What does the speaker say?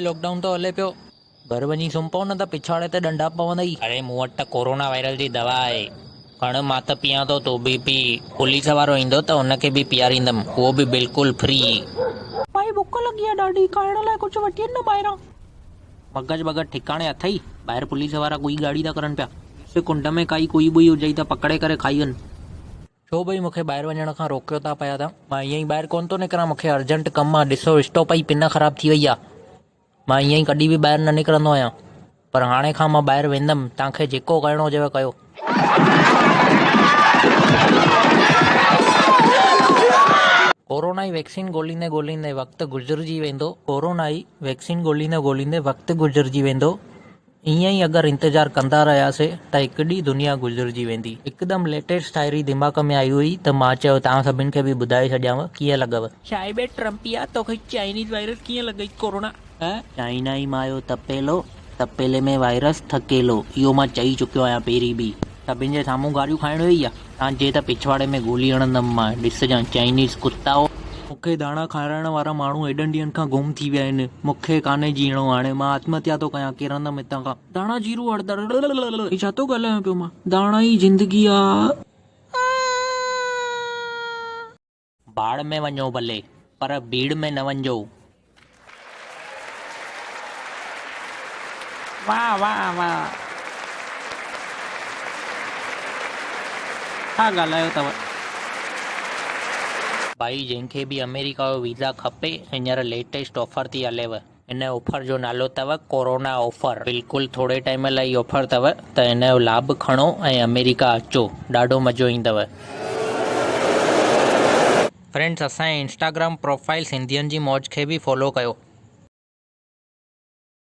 Lockdown तो हले पियो। घर वञी सुम्ही पओ न त पिछाड़े ते डंडा पवंदई। अरे मूं वटि त कोरोना वायरस जी दवा आहे, खण मां त पियां थो, तूं बि पी। पुलिस वारो ईंदो त हुनखे बि पीआरींदमि, उहो बि बिल्कुलु फ्री। भाई बुख लगी आहे ॾाढी, खाइण लाइ कुझु वठी अच न ॿाहिरां। मगज बगज ठिकाणे अथई? ॿाहिरि पुलिस वारा कोई गाड़ी था करनि पिया। ॾिस कुंड में काई कोई बुई हुजई त पकड़े करे खाई वञ। छो भई मूंखे ॿाहिरि वञण खां रोकियो था पिया था? मां ईअं ई ॿाहिरि कोन थो निकिरां, मूंखे अर्जेंट कमु आहे। ॾिसो स्टॉप जी पिन ख़राबु थी वई आहे। मां ईअं ई कॾहिं बि ॿाहिरि न निकिरंदो आहियां, पर हाणे खां मां ॿाहिरि वेंदुमि। तव्हांखे जेको करिणो हुजेव कयो। कोरोना जी वैक्सीन ॻोल्हींदे वक़्तु गुज़िरिजी वेंदो। कोरोना जी वैक्सीन ॻोल्हींदे वक़्तु गुज़िरिजी वेंदो। ईअं ई अगरि इंतज़ारु कंदा रहियासीं त हिकु ॾींहुं दुनिया गुज़िरिजी वेंदी। हिकदमि लेटेस्ट शाइरी दिमाग़ में आई हुई त मां चयो तव्हां सभिनि खे बि ॿुधाए छॾियांव, कीअं लॻव? छाहे बे ट्रम्पिया, तोखे चाइनीज़ वायरस कीअं लॻई कोरोना? चाइना ई मायो तपेलो, तपेले में वायरस थकेलो। इहो मां चई चुकियो आहियां पहिरीं बि। सभिनि जे साम्हूं गारियूं खाइण वेई आहे? तव्हांजे त पिछवाड़े में गोली हणंदमि मां। ॾिसजां चाइनीज़ कुत्ता। मूंखे दाणा खाराइण वारा माण्हू एॾनि ॾींहंनि खां गुम थी विया आहिनि। मूंखे कान्हे जीअणो, हाणे मां आत्महत्या थो कयां, किरंदमि हितां खां। दाणा जीरू हड़दड़ छा थो ॻाल्हायां पियो मां? दाणा ई ज़िंदगी आहे। बाड़ में वञो भले, पर भीड़ में न वञिजो। वाह वाह वाह, छा ॻाल्हायो अथव? भाई जंहिंखे बि अमेरिका जो वीज़ा खपे, हींअर लेटेस्ट ऑफर थी हलेव। हिन ऑफर जो नालो अथव कोरोना ऑफर। बिल्कुलु थोरे टाइम लाइ ऑफर अथव, त हिन जो लाभ खणो ऐं अमेरिका अचो, ॾाढो मज़ो ईंदव। फ्रेंड्स, असांजे इंस्टाग्राम प्रोफाइल सिंधियुनि जी मौज खे बि फॉलो कयो।